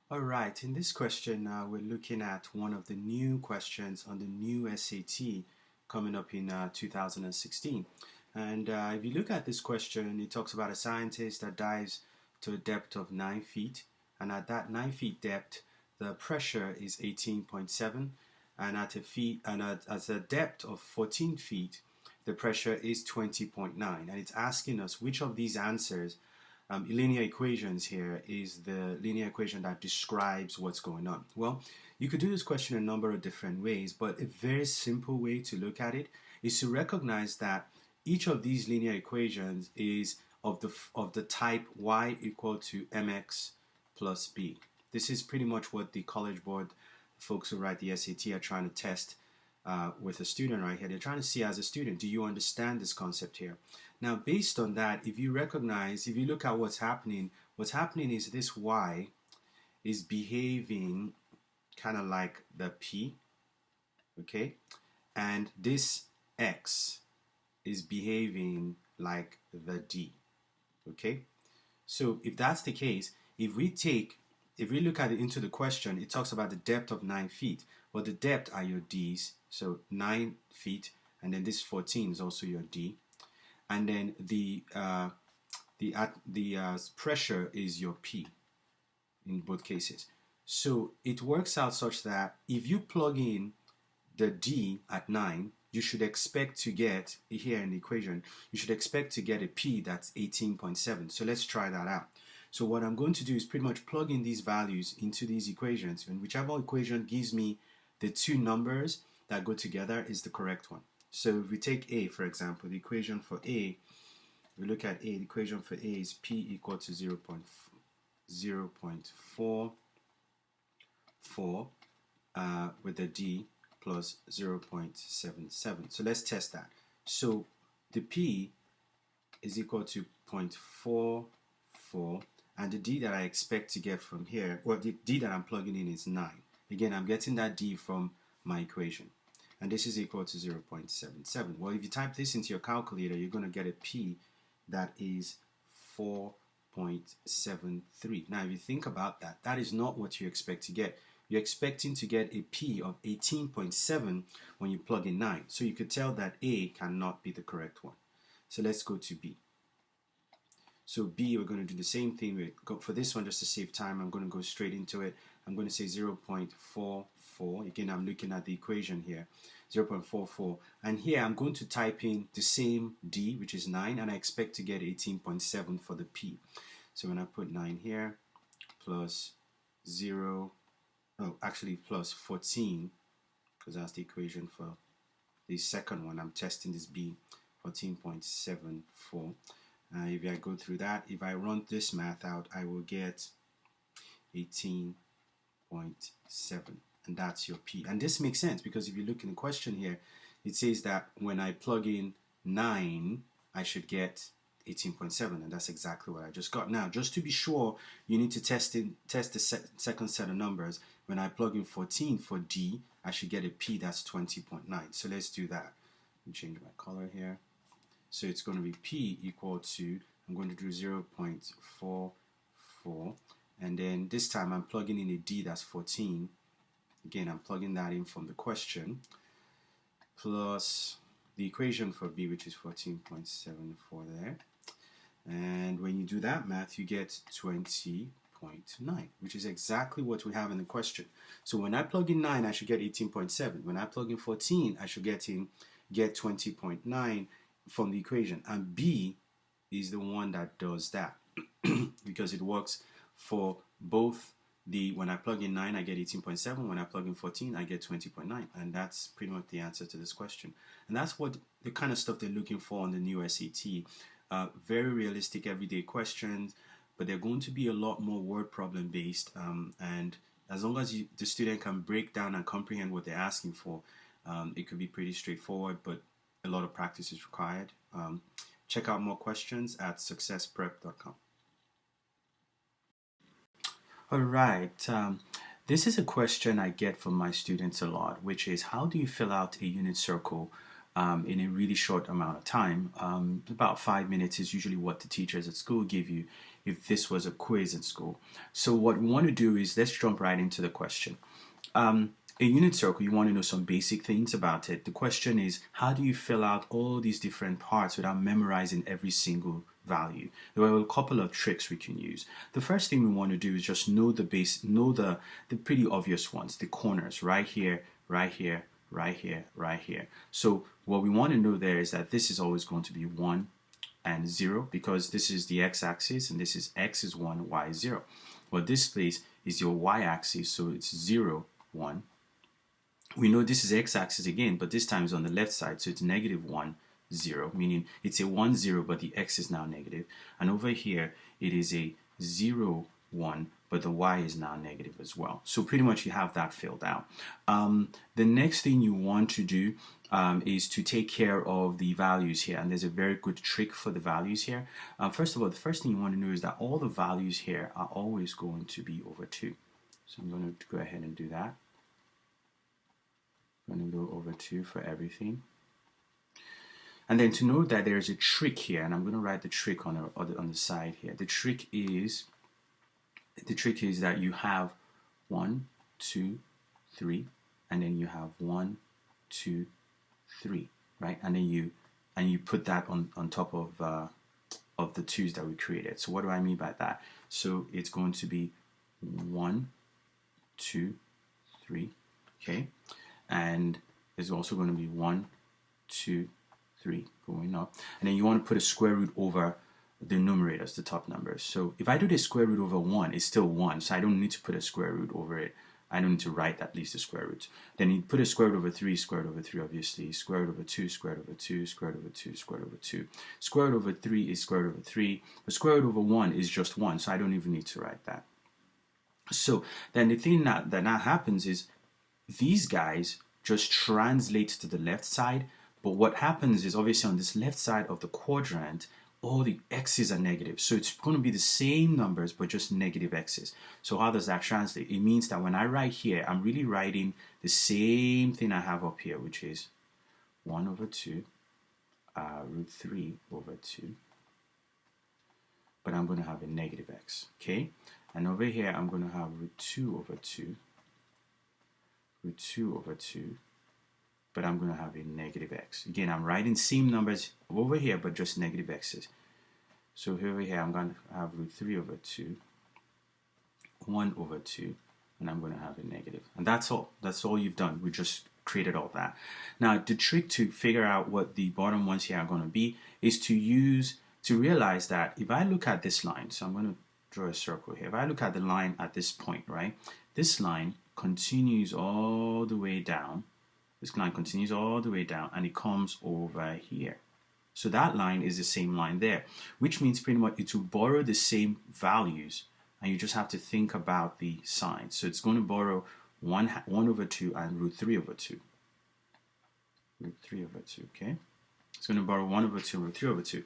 All right, in this question, we're looking at one of the new questions on the new SAT coming up in 2016. And if you look at this question, it talks about a scientist that dives to a depth of 9 feet. And at that 9 feet depth, the pressure is 18.7. And at a depth of 14 feet, the pressure is 20.9. And it's asking us which of these answers linear equations here is the linear equation that describes what's going on. Well, you could do this question a number of different ways, but a very simple way to look at it is to recognize that each of these linear equations is of the type y equal to mx plus b. This is pretty much what the College Board folks who write the SAT are trying to test with a student right here. They're trying to see, as a student, do you understand this concept here? Now, based on that, if you look at what's happening is this y is behaving kind of like the p, okay? And this x is behaving like the d, okay? So if that's the case, if we look at it into the question, it talks about the depth of 9 feet. Well, the depth are your d's, so 9 feet, and then this 14 is also your d, and then the pressure is your p in both cases. So it works out such that if you plug in the d at 9, you should expect to get, here in the equation, you should expect to get a p that's 18.7. So let's try that out. So what I'm going to do is pretty much plug in these values into these equations, and whichever equation gives me the two numbers that go together is the correct one. So if we take A, for example, the equation for A, we look at A, the equation for A is P equal to 0.44 with the D plus 0.77. So let's test that. So the P is equal to 0.44, and the D that I expect to get from here, well, the D that I'm plugging in is 9. Again, I'm getting that D from my equation. And this is equal to 0.77. Well, if you type this into your calculator, you're going to get a P that is 4.73. Now, if you think about that, that is not what you expect to get. You're expecting to get a P of 18.7 when you plug in 9. So you could tell that A cannot be the correct one. So let's go to B. So B, we're going to do the same thing. For this one, just to save time, I'm going to go straight into it. I'm going to say 0.44. Again, I'm looking at the equation here, 0.44. And here, I'm going to type in the same D, which is 9, and I expect to get 18.7 for the P. So when I put 9 here, plus plus 14, because that's the equation for the second one. I'm testing this B, 14.74. If I go through that, if I run this math out, I will get 18.7, and that's your P. And this makes sense because if you look in the question here, it says that when I plug in 9, I should get 18.7, and that's exactly what I just got. Now, just to be sure, you need to test the second set of numbers. When I plug in 14 for D, I should get a P that's 20.9. So let's do that. Let me change my color here. So it's going to be P equal to, I'm going to do 0.44, and then this time I'm plugging in a D that's 14. Again, I'm plugging that in from the question, plus the equation for B, which is 14.74 there. And when you do that math, you get 20.9, which is exactly what we have in the question. So when I plug in 9, I should get 18.7. When I plug in 14, I should get 20.9 from the equation. And B is the one that does that because it works for both when I plug in 9, I get 18.7. When I plug in 14, I get 20.9. And that's pretty much the answer to this question. And that's what the kind of stuff they're looking for on the new SAT. Very realistic everyday questions, but they're going to be a lot more word problem based. And as long as the student can break down and comprehend what they're asking for, it could be pretty straightforward, but a lot of practice is required. Check out more questions at successprep.com. All right. This is a question I get from my students a lot, which is how do you fill out a unit circle in a really short amount of time? About 5 minutes is usually what the teachers at school give you if this was a quiz in school. So what we want to do is let's jump right into the question. A unit circle, you want to know some basic things about it. The question is, how do you fill out all these different parts without memorizing every single value? There are a couple of tricks we can use. The first thing we want to do is just know the base, know the pretty obvious ones, the corners, right here, right here, right here, right here. So what we want to know there is that this is always going to be 1 and 0, because this is the x-axis and this is x is 1, y is 0. Well, this place is your y-axis, so it's 0, 1. We know this is x-axis again, but this time is on the left side, so it's -1, 0, meaning it's a 1, 0, but the x is now negative. And over here, it is a 0, 1, but the y is now negative as well. So pretty much you have that filled out. The next thing you want to do is to take care of the values here, and there's a very good trick for the values here. First of all, the first thing you want to know is that all the values here are always going to be over 2. So I'm going to go ahead and do that. I'm going to go over 2 for everything. And then to know that there's a trick here, and I'm going to write the trick on the side here. The trick is that you have 1, 2, 3, and then you have 1, 2, 3, right? And then you put that on top of the 2's that we created. So what do I mean by that? So it's going to be 1, 2, 3, okay? And there's also going to be 1, 2, 3 going up. And then you want to put a square root over the numerators, the top numbers. So if I do the square root over 1, it's still 1, so I don't need to put a square root over it. I don't need to write at least the square root. Then you put a square root over 3, square root over 3 obviously, square root over 2, square root over 2, square root over 2, square root over 2. Square root over 3 is square root over 3. The square root over 1 is just 1, so I don't even need to write that. So then the thing that now happens is these guys just translate to the left side, but what happens is obviously on this left side of the quadrant, all the x's are negative. So it's going to be the same numbers, but just negative x's. So how does that translate? It means that when I write here, I'm really writing the same thing I have up here, which is 1 over 2, root 3 over 2. But I'm going to have a negative x, okay? And over here, I'm going to have root 2 over 2, root 2 over 2, but I'm going to have a negative x. Again, I'm writing same numbers over here, but just negative x's. So over here, I'm going to have root 3 over 2, 1 over 2, and I'm going to have a negative. And that's all. That's all you've done. We just created all that. Now, the trick to figure out what the bottom ones here are going to be is to realize that if I look at this line, so I'm going to draw a circle here. If I look at the line at this point, right, this line continues all the way down. This line continues all the way down and it comes over here. So that line is the same line there, which means pretty much it will borrow the same values and you just have to think about the signs. So it's going to borrow 1 over 2 and root 3 over 2. Root 3 over 2, okay? It's going to borrow 1 over 2 and root 3 over 2.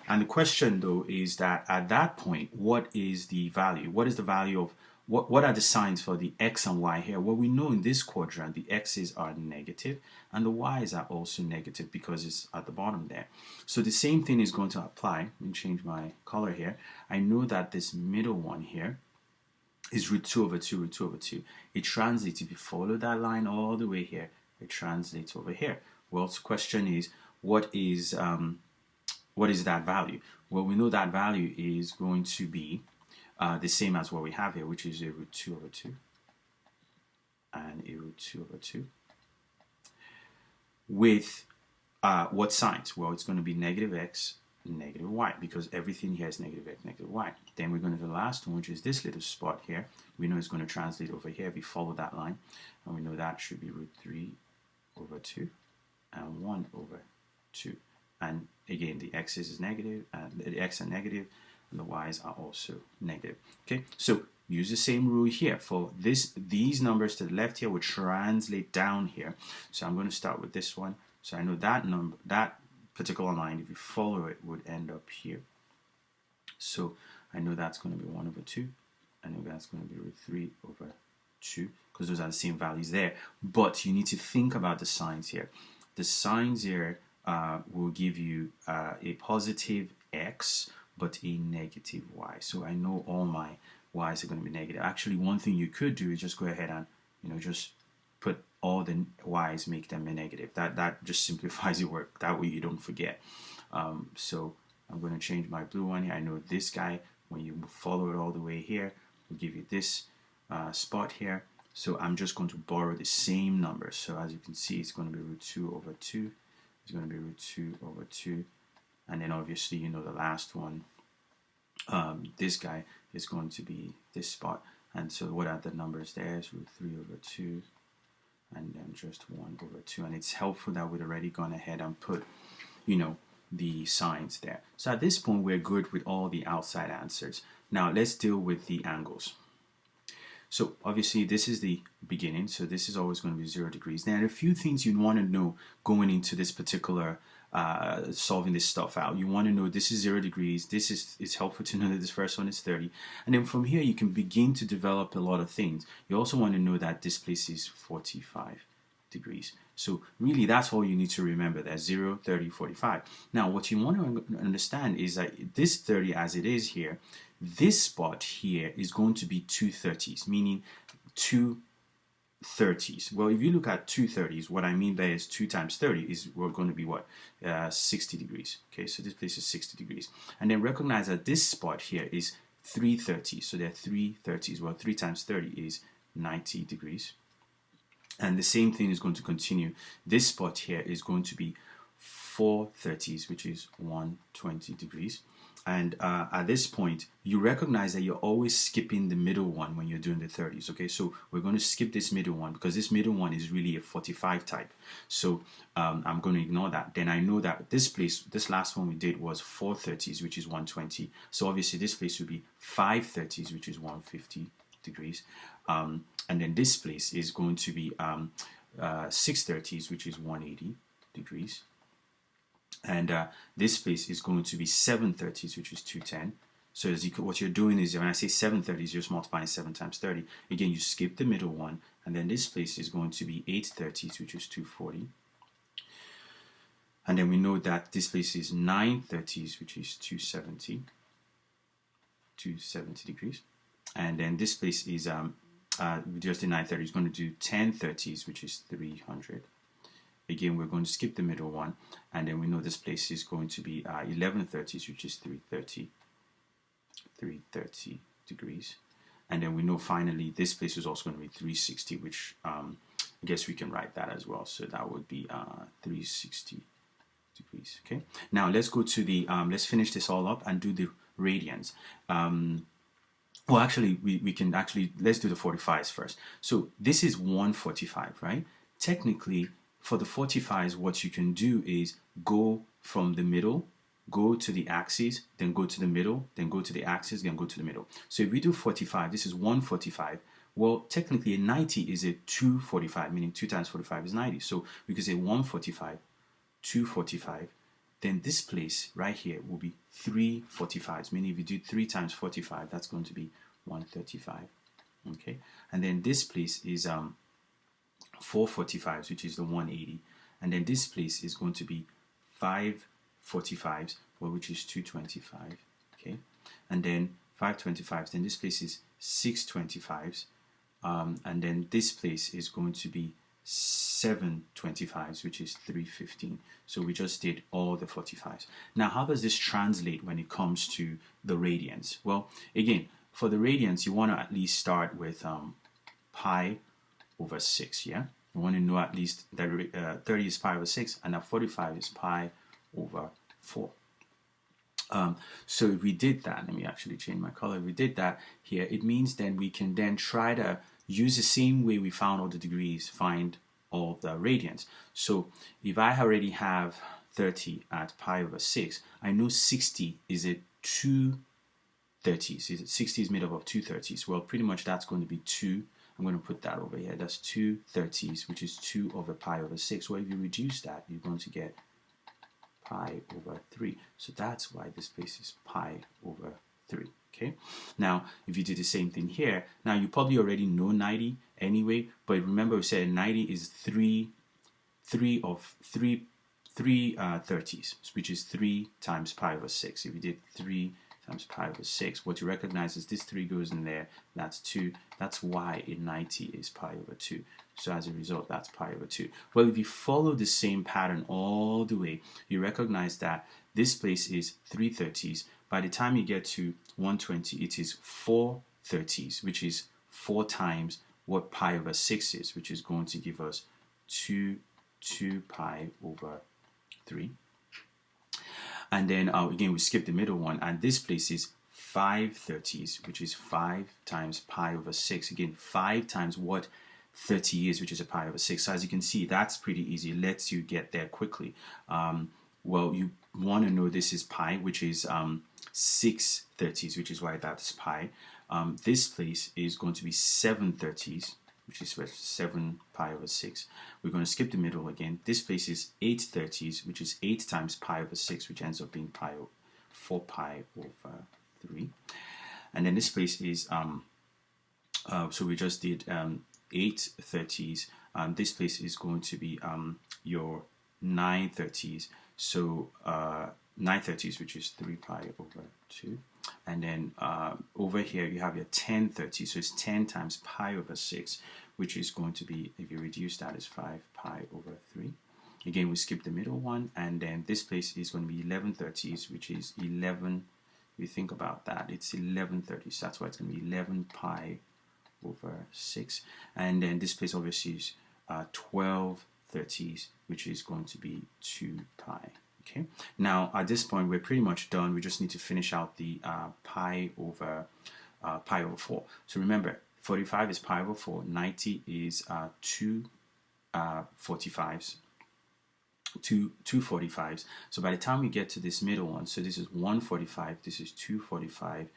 And the question though is that at that point, what is the value? What is the value of what are the signs for the x and y here? Well, we know in this quadrant the x's are negative and the y's are also negative because it's at the bottom there. So the same thing is going to apply. Let me change my color here. I know that this middle one here is root 2 over 2, root 2 over 2. It translates, if you follow that line all the way here, it translates over here. Well, the question is, what is that value? Well, we know that value is going to be the same as what we have here, which is a root 2 over 2 and a root 2 over 2 with what signs? Well, it's going to be negative x, negative y, because everything here is negative x, negative y. Then we're going to the last one, which is this little spot here. We know it's going to translate over here if we follow that line, and we know that should be root 3 over 2 and 1 over 2. And again, the x's is negative, and the x are negative, and the y's are also negative. Okay, so use the same rule here. For these numbers to the left here will translate down here. So I'm going to start with this one. So I know that number, that particular line, if you follow it, would end up here. So I know that's going to be 1 over 2. I know that's going to be root 3 over 2, because those are the same values there. But you need to think about the signs here. The signs here will give you a positive x, but a negative y. So I know all my y's are going to be negative. Actually, one thing you could do is just go ahead and, just put all the y's, make them a negative. That just simplifies your work. That way you don't forget. So I'm going to change my blue one here. I know this guy, when you follow it all the way here, will give you this spot here. So I'm just going to borrow the same number. So as you can see, it's going to be root 2 over 2. It's going to be root 2 over 2. And then obviously, the last one, this guy is going to be this spot. And so what are the numbers there? Is root 3 over 2. And then just 1 over 2. And it's helpful that we'd already gone ahead and put, the signs there. So at this point, we're good with all the outside answers. Now let's deal with the angles. So obviously this is the beginning, so this is always going to be 0 degrees. There are a few things you want to know going into this particular solving this stuff out. You want to know this is 0 degrees. It's helpful to know that this first one is 30. And then from here you can begin to develop a lot of things. You also want to know that this place is 45 degrees. So really that's all you need to remember, that 0, 30, 45. Now what you want to understand is that this 30 as it is here, this spot here is going to be 2 30s, meaning 2 30s. Well, if you look at 2 30s, what I mean by is 2 times 30 is we're going to be what? 60 degrees. Okay, so this place is 60 degrees. And then recognize that this spot here is 3 30s. So there are 3 30s. Well, 3 times 30 is 90 degrees. And the same thing is going to continue. This spot here is going to be 4 30s, which is 120 degrees. And at this point, you recognize that you're always skipping the middle one when you're doing the 30s. Okay, so we're going to skip this middle one because this middle one is really a 45 type. So I'm going to ignore that. Then I know that this last one we did was 4 30s, which is 120. So obviously this place would be 5 30s, which is 150 degrees. And then this place is going to be 6 30s, which is 180 degrees. And this place is going to be 7 30s, which is 210. So what you're doing is, when I say 7 30s, you're just multiplying 7 times 30. Again, you skip the middle one, and then this place is going to be 8 30s, which is 240. And then we know that this place is 9 30s, which is 270 degrees. And then this place is, just the 9 30s, is going to do 10 30s, which is 300. Again, we're going to skip the middle one, and then we know this place is going to be 11 30s, which is 330 degrees. And then we know finally this place is also going to be 360, which I guess we can write that as well. So that would be 360 degrees. Okay. Now let's go to the let's finish this all up and do the radians. Well, actually, we can actually, let's do the 45s first. So this is 145, right? Technically, for the 45s, what you can do is go from the middle, go to the axis, then go to the middle, then go to the axis, then go to the middle. So if we do 45, this is 145. Well, technically a 90 is a 245, meaning 2 times 45 is 90. So we could say 145, 245. Then this place right here will be 3 45s, meaning if you do 3 times 45, that's going to be 135. Okay, and then this place is 4 45s, which is the 180, and then this place is going to be 5 45s, well, which is 225. Okay, and then 5 25s, then this place is 6 25s, and then this place is going to be 7 25s, which is 315. So we just did all the 45s. Now, how does this translate when it comes to the radians? Well, again, for the radians, you want to at least start with pi over 6, yeah? You want to know at least that 30 is pi over 6, and that 45 is pi over 4. So if we did that, let me actually change my color. If we did that here, it means then we can then try to use the same way we found all the degrees, find all the radians. So if I already have 30 at pi over 6, I know 60 is a 2 30s. 60 is made up of 2 30s. Well, pretty much that's going to be 2. I'm going to put that over here. That's 2 30s, which is 2 over pi over 6. Well, if you reduce that, you're going to get pi over 3. So that's why this place is pi over 3. Okay. Now, if you do the same thing here, now you probably already know 90 anyway, but remember we said 90 is 3 30s, which is 3 times pi over 6. If you did 3 times pi over 6. What you recognize is this 3 goes in there, that's 2. That's why a 90 is pi over 2. So as a result, that's pi over 2. Well, if you follow the same pattern all the way, you recognize that this place is 3 30s. By the time you get to 120, it is 4 30s, which is 4 times what pi over 6 is, which is going to give us 2 pi over 3. And then again, we skip the middle one, and this place is 5 30s, which is 5 times pi over 6. Again, 5 times what 30 is, which is a pi over 6. So as you can see, that's pretty easy. It lets you get there quickly. Well, you want to know this is pi, which is 6 30s, which is why that's pi. This place is going to be 7 30s, which is 7 pi over 6. We're going to skip the middle again. This place is 8 30s, which is 8 times pi over 6, which ends up being 4 pi over 3. And then this place is, so we just did 8 30s. This place is going to be your 9 30s. So 9 30s, which is 3 pi over 2. And then over here you have your 10 30s, so it's 10 times pi over 6, which is going to be, if you reduce that, is 5 pi over 3. Again, we skip the middle one, and then this place is going to be 11 30s, which is 11. If you think about that, it's 11 30s. That's why it's going to be 11 pi over 6. And then this place obviously is 12 30s, which is going to be 2 pi. Okay. Now at this point we're pretty much done. We just need to finish out the pi over 4. So remember, 45 is pi over 4. 90 is 2 45s. 2 45s. So by the time we get to this middle one, so this is 145, this is 245,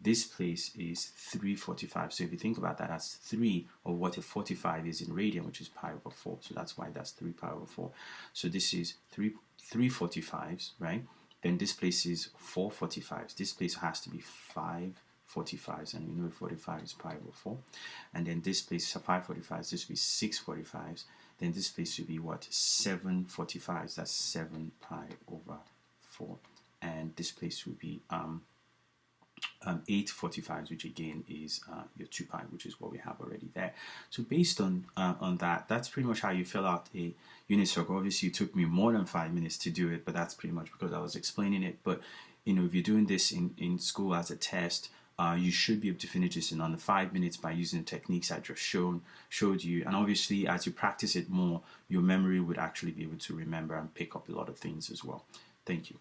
this place is 345. So if you think about that, that's 3 of what a 45 is in radian, which is pi over 4. So that's why that's 3 pi over 4. So this is 3 45s, right? Then this place is 4 45s. This place has to be 5 45s, and we know 45 is pi over 4. And then this place is 5 45s. This will be 6 45s. Then this place will be what? 7 45s. That's 7 pi over 4. And this place will be 8 45s, which again is your 2 pi, which is what we have already there. So based on that, that's pretty much how you fill out a unit circle. Obviously it took me more than 5 minutes to do it, but that's pretty much because I was explaining it. But you know, if you're doing this in school as a test, you should be able to finish this in under 5 minutes by using the techniques I just showed you. And obviously as you practice it more, your memory would actually be able to remember and pick up a lot of things as well. Thank you.